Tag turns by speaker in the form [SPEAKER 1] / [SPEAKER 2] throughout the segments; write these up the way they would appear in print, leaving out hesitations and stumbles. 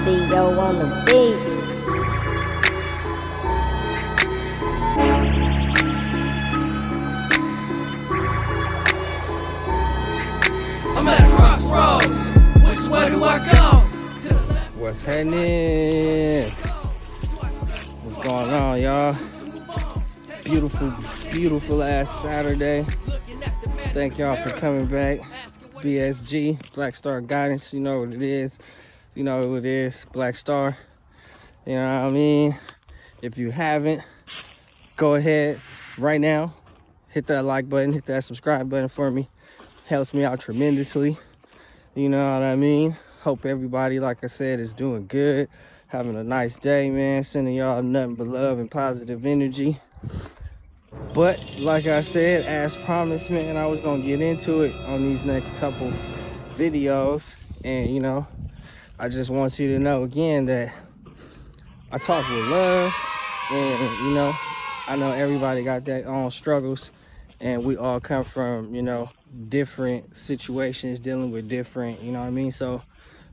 [SPEAKER 1] CEO on the beat.
[SPEAKER 2] I'm at a crossroads. Which way do I go?
[SPEAKER 3] What's happening? What's going on, y'all? Beautiful ass Saturday. Thank y'all for coming back. BSG, Black Star Guidance. You know what it is. You know who it is. Black Star. You know what I mean? If you haven't, go ahead right now. Hit that like button. Hit that subscribe button for me. Helps me out tremendously. You know what I mean? Hope everybody, like I said, is doing good. Having a nice day, man. Sending y'all nothing but love and positive energy. But like I said, as promised, man, I was going to get into it on these next couple videos. And, you know, I just want you to know again that I talk with love. And, you know, I know everybody got their own struggles. And we all come from, you know, different situations, dealing with different, you know what I mean? So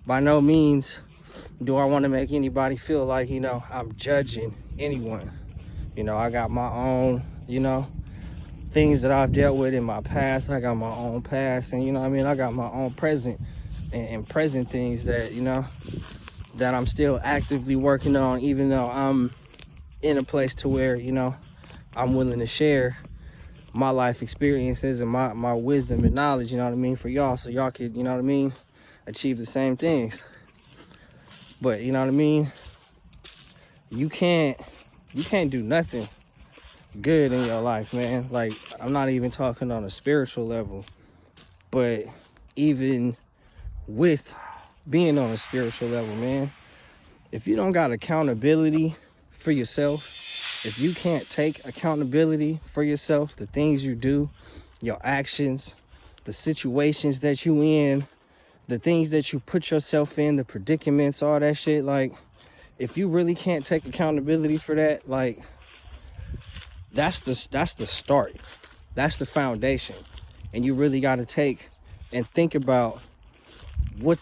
[SPEAKER 3] by no means do I want to make anybody feel like, you know, I'm judging anyone. You know, I got my own, you know, things that I've dealt with in my past. I got my own past, and, you know what I mean? I got my own present and present things that, you know, that I'm still actively working on, even though I'm in a place to where, you know, I'm willing to share my life experiences and my wisdom and knowledge, you know what I mean, for y'all, so y'all could, you know what I mean, achieve the same things. But, you know what I mean, you can't do nothing good in your life, man. Like, I'm not even talking on a spiritual level, but even with being on a spiritual level, man, if you don't got accountability for yourself, if you can't take accountability for yourself, the things you do, your actions, the situations that you in, the things that you put yourself in, the predicaments, all that shit, like, if you really can't take accountability for that, like, that's the start. That's the foundation. And you really got to take and think about what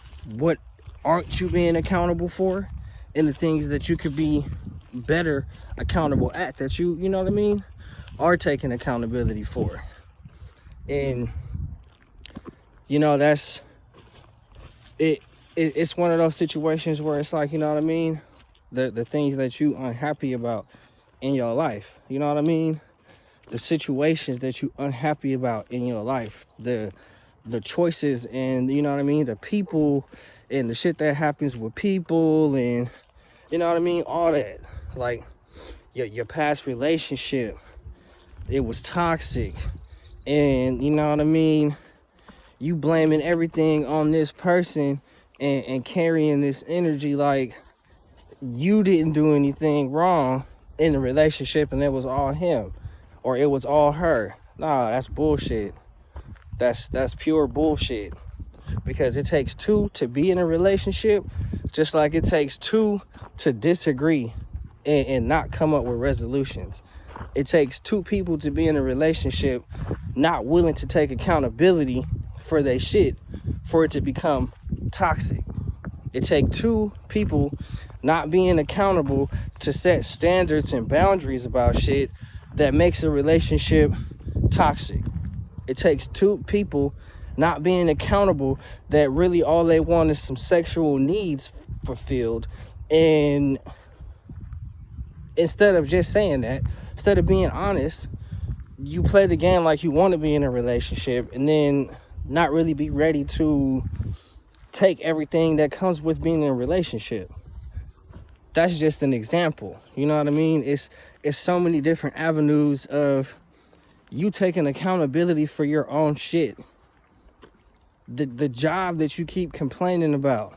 [SPEAKER 3] aren't you being accountable for, and the things that you could be better accountable at, that you know what I mean, are taking accountability for. And, you know, that's it. It's one of those situations where it's like, you know what I mean, the things that you unhappy about in your life, you know what I mean, the situations that you unhappy about in your life, the choices, and, you know what I mean, the people and the shit that happens with people, and, you know what I mean, all that. Like, your past relationship, it was toxic, and, you know what I mean, you blaming everything on this person and carrying this energy like you didn't do anything wrong in the relationship and it was all him or it was all her. Nah, that's bullshit. That's pure bullshit. Because it takes two to be in a relationship, just like it takes two to disagree and not come up with resolutions. It takes two people to be in a relationship not willing to take accountability for their shit for it to become toxic. It takes two people not being accountable to set standards and boundaries about shit that makes a relationship toxic. It takes two people not being accountable that really all they want is some sexual needs fulfilled, and instead of just saying that, instead of being honest, you play the game like you want to be in a relationship and then not really be ready to take everything that comes with being in a relationship. That's just an example. You know what I mean? It's so many different avenues of you taking accountability for your own shit. The job that you keep complaining about,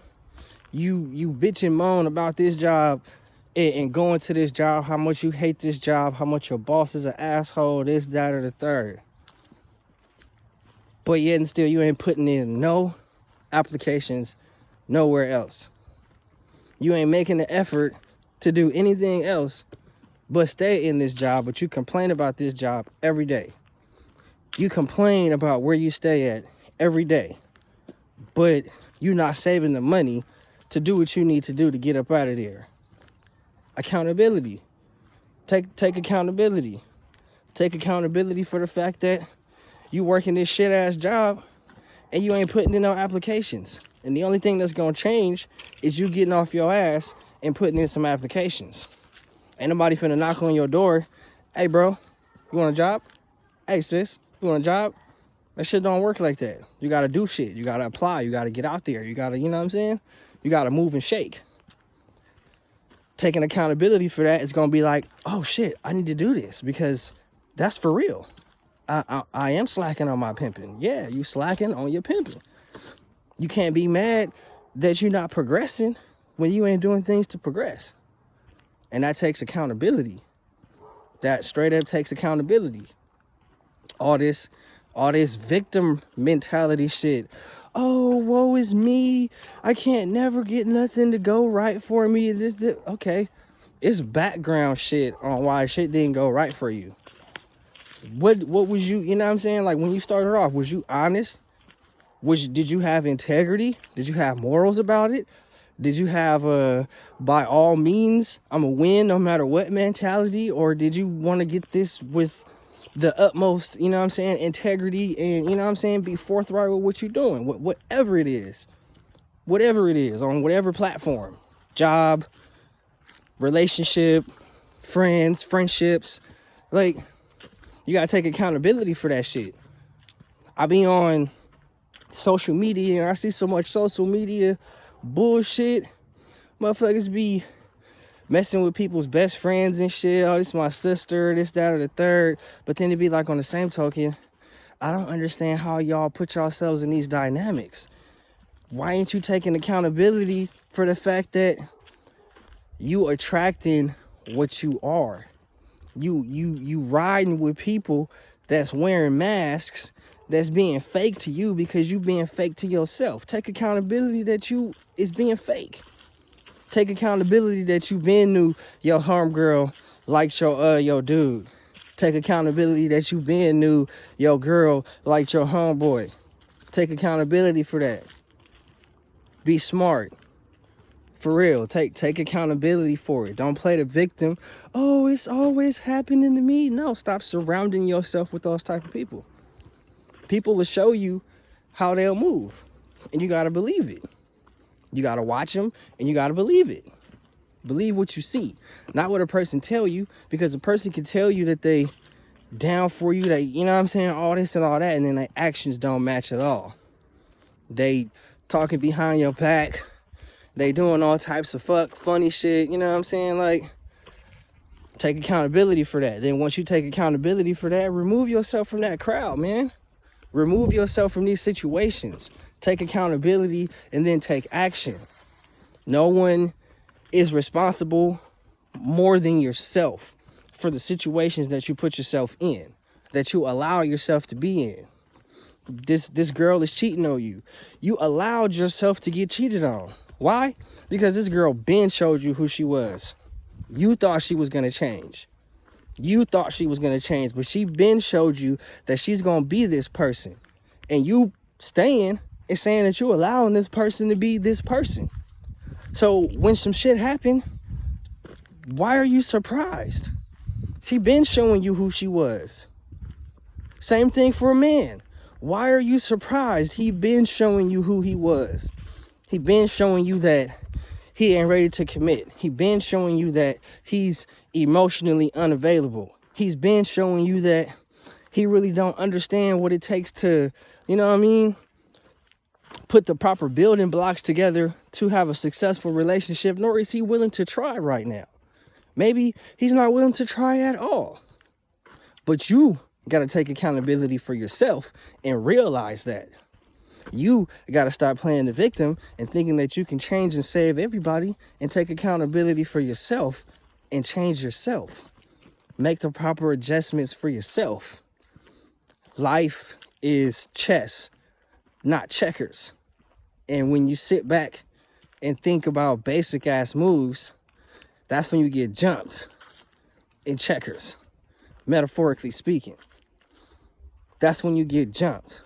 [SPEAKER 3] you bitch and moan about this job and going to this job, how much you hate this job, how much your boss is an asshole, this, that, or the third. But yet and still you ain't putting in no applications nowhere else. You ain't making the effort to do anything else but stay in this job, but you complain about this job every day. You complain about where you stay at every day, but you're not saving the money to do what you need to do to get up out of there. Accountability. Take accountability. Take accountability for the fact that you working this shit ass job and you ain't putting in no applications. And the only thing that's gonna change is you getting off your ass and putting in some applications. Ain't nobody finna knock on your door. Hey bro, you want a job? Hey sis, you want a job? That shit don't work like that. You gotta do shit. You gotta apply. You gotta get out there. You gotta, you know what I'm saying? You gotta move and shake. Taking accountability for that is gonna be like, oh shit, I need to do this because that's for real. I am slacking on my pimping. Yeah, you slacking on your pimping. You can't be mad that you're not progressing when you ain't doing things to progress. And that takes accountability. That straight up takes accountability. All this victim mentality shit. Oh, woe is me. I can't never get nothing to go right for me. This. Okay. It's background shit on why shit didn't go right for you. What was you know what I'm saying? Like when you started off, was you honest? Did you have integrity? Did you have morals about it? Did you have by all means, I'm a win no matter what mentality? Or did you want to get this with the utmost, you know what I'm saying, integrity and, you know what I'm saying, be forthright with what you're doing, whatever it is, on whatever platform, job, relationship, friendships, like, you gotta take accountability for that shit. I be on social media and I see so much social media bullshit. Motherfuckers be messing with people's best friends and shit. Oh, this is my sister, this, that, or the third. But then it be like on the same token, I don't understand how y'all put yourselves in these dynamics. Why ain't you taking accountability for the fact that you attracting what you are? You riding with people that's wearing masks, that's being fake to you because you being fake to yourself. Take accountability that you is being fake. Take accountability that you been knew your homegirl liked your dude. Take accountability that you been knew your girl liked your homeboy. Take accountability for that. Be smart. For real, take accountability for it. Don't play the victim. Oh, it's always happening to me. No, stop surrounding yourself with those type of people. People will show you how they'll move, and you got to believe it. You got to watch them, and you got to believe it. Believe what you see, not what a person tell you, because a person can tell you that they down for you, that, you know what I'm saying, all this and all that, and then their actions don't match at all. They talking behind your back. They doing all types of funny shit, you know what I'm saying? Like, take accountability for that. Then once you take accountability for that, remove yourself from that crowd, man. Remove yourself from these situations. Take accountability and then take action. No one is responsible more than yourself for the situations that you put yourself in, that you allow yourself to be in. This girl is cheating on you. You allowed yourself to get cheated on. Why? Because this girl been showed you who she was. You thought she was going to change. But she been showed you that she's going to be this person. And you staying and saying that you allowing this person to be this person. So when some shit happened, why are you surprised? She been showing you who she was. Same thing for a man. Why are you surprised? He been showing you who he was. He been showing you that he ain't ready to commit. He been showing you that he's emotionally unavailable. He's been showing you that he really don't understand what it takes to, you know what I mean, put the proper building blocks together to have a successful relationship, nor is he willing to try right now. Maybe he's not willing to try at all. But you got to take accountability for yourself and realize that. You got to stop playing the victim and thinking that you can change and save everybody, and take accountability for yourself and change yourself. Make the proper adjustments for yourself. Life is chess, not checkers. And when you sit back and think about basic ass moves, that's when you get jumped in checkers, metaphorically speaking. That's when you get jumped.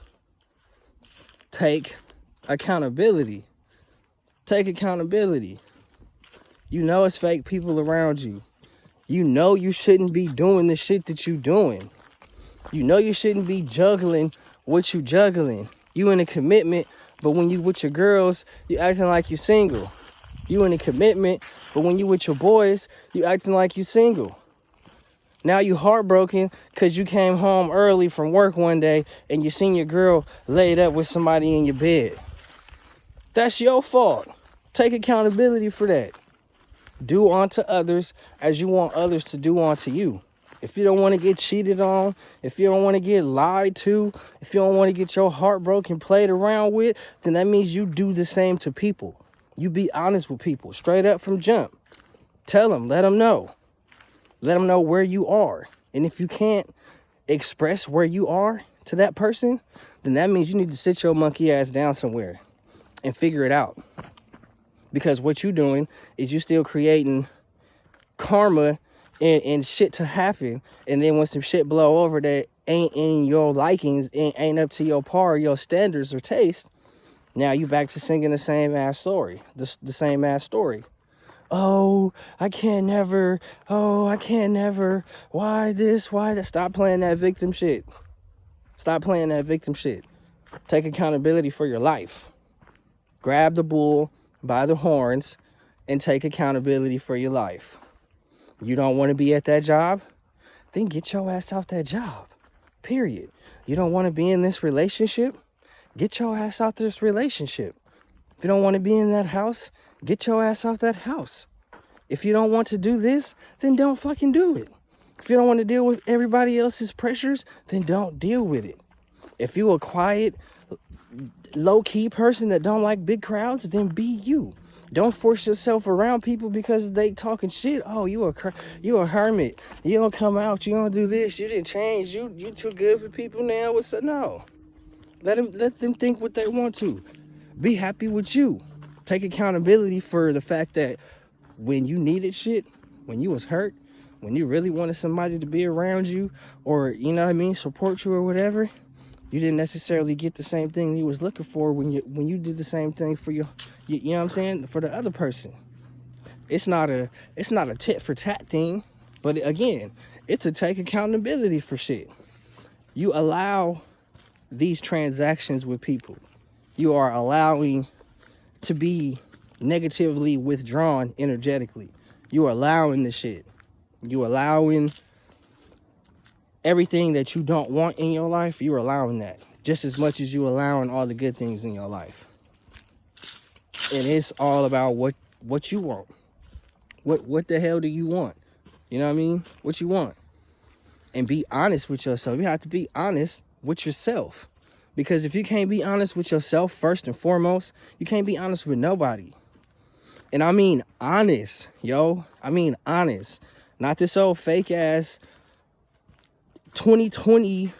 [SPEAKER 3] Take accountability. Take accountability. You know it's fake people around you. You know you shouldn't be doing the shit that you doing. You know you shouldn't be juggling what you juggling. You in a commitment, but when you with your girls, you acting like you single. You in a commitment, but when you with your boys, you acting like you single. Now you heartbroken because you came home early from work one day and you seen your girl laid up with somebody in your bed. That's your fault. Take accountability for that. Do unto others as you want others to do unto you. If you don't want to get cheated on, if you don't want to get lied to, if you don't want to get your heart broken, played around with, then that means you do the same to people. You be honest with people, straight up from jump. Tell them, let them know. Let them know where you are. And if you can't express where you are to that person, then that means you need to sit your monkey ass down somewhere and figure it out. Because what you're doing is you still creating karma and shit to happen. And then when some shit blow over that ain't in your likings, ain't up to your par, your standards or taste, now you back to singing the same ass story. The same ass story. Oh, I can't never. Oh, I can't never. Why this? Why that? Stop playing that victim shit. Stop playing that victim shit. Take accountability for your life. Grab the bull by the horns and take accountability for your life. You don't want to be at that job? Then get your ass out that job. Period. You don't want to be in this relationship? Get your ass out this relationship. If you don't want to be in that house, get your ass out that house. If you don't want to do this, then don't fucking do it. If you don't want to deal with everybody else's pressures, then don't deal with it. If you a quiet, low-key person that don't like big crowds, then be you. Don't force yourself around people because they talking shit. Oh, you a hermit. You don't come out. You don't do this. You didn't change. You too good for people now. What's up? No. Let them think what they want to. Be happy with you. Take accountability for the fact that when you needed shit, when you was hurt, when you really wanted somebody to be around you or, you know what I mean, support you or whatever, you didn't necessarily get the same thing you was looking for when you did the same thing for you know what I'm saying, for the other person. It's not a tit for tat thing, but again, it's to take accountability for shit. You allow these transactions with people. You are allowing to be negatively withdrawn energetically. You are allowing the shit. You allowing everything that you don't want in your life. You're allowing that just as much as you allowing all the good things in your life. And it's all about what you want. What the hell do you want? You know what I mean? What you want. And be honest with yourself. You have to be honest with yourself. Because if you can't be honest with yourself first and foremost, you can't be honest with nobody. And I mean honest, yo. I mean honest. Not this old fake ass 2020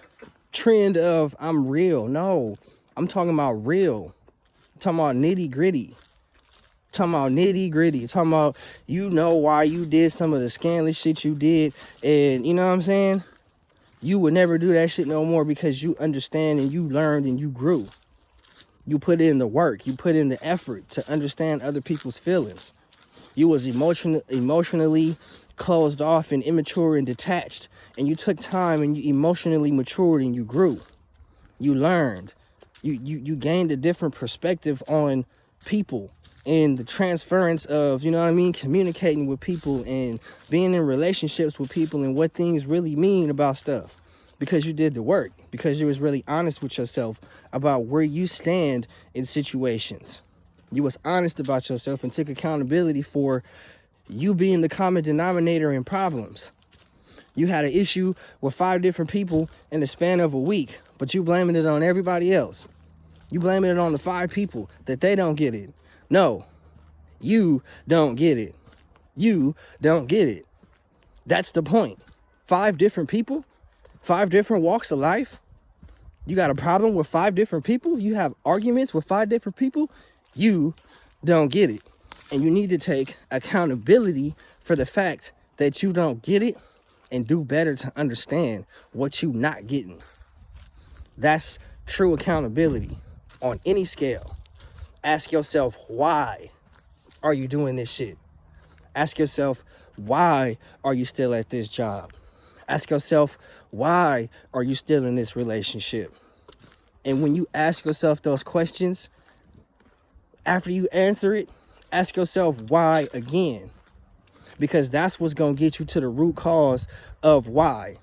[SPEAKER 3] trend of I'm real. No, I'm talking about real. I'm talking about nitty gritty. Talking about you know why you did some of the scandalous shit you did. And you know what I'm saying? You would never do that shit no more because you understand and you learned and you grew. You put in the work. You put in the effort to understand other people's feelings. You was emotionally closed off and immature and detached. And you took time and you emotionally matured and you grew. You learned. You gained a different perspective on people and the transference of, you know what I mean, communicating with people and being in relationships with people and what things really mean about stuff. Because you did the work. Because you was really honest with yourself about where you stand in situations. You was honest about yourself and took accountability for you being the common denominator in problems. You had an issue with 5 different people in the span of a week, but you blaming it on everybody else. You blaming it on the 5 people that they don't get it. No, you don't get it. You don't get it. That's the point. 5 different people, 5 different walks of life. You got a problem with 5 different people. You have arguments with 5 different people. You don't get it. And you need to take accountability for the fact that you don't get it and do better to understand what you not getting. That's true accountability on any scale. Ask yourself why. are you doing this shit? Ask yourself, why are you still at this job? Ask yourself, why are you still in this relationship? And when you ask yourself those questions, after you answer it, ask yourself why again. Because that's what's going to get you to the root cause of why.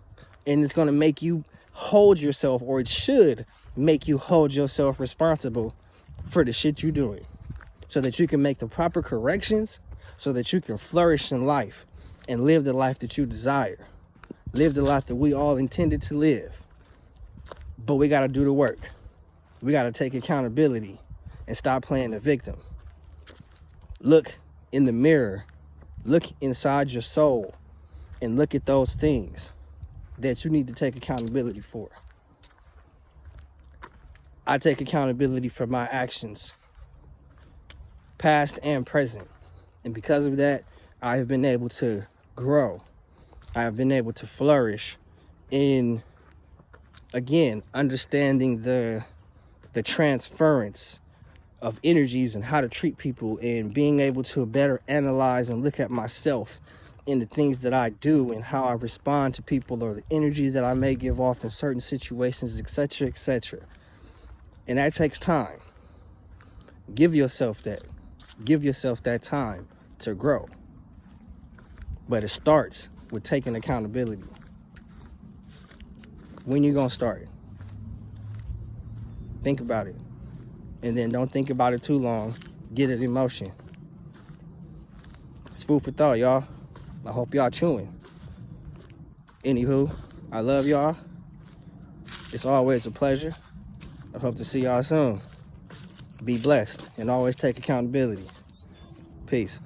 [SPEAKER 3] And it's going to make you hold yourself, or it should make you hold yourself responsible for the shit you're doing, so that you can make the proper corrections, so that you can flourish in life and live the life that you desire. Live the life that we all intended to live. But we got to do the work. We got to take accountability and stop playing the victim. Look in the mirror, look inside your soul, and look at those things that you need to take accountability for. I take accountability for my actions, past and present. And because of that, I have been able to grow. I have been able to flourish in, again, understanding the transference of energies and how to treat people, and being able to better analyze and look at myself in the things that I do and how I respond to people, or the energy that I may give off in certain situations, etc., etc. And that takes time. Give yourself that. Give yourself that time to grow. But it starts with taking accountability. When you gonna start? Think about it. And then don't think about it too long. Get it in motion. It's food for thought, y'all. I hope y'all chewing. Anywho, I love y'all. It's always a pleasure. I hope to see y'all soon. Be blessed and always take accountability. Peace.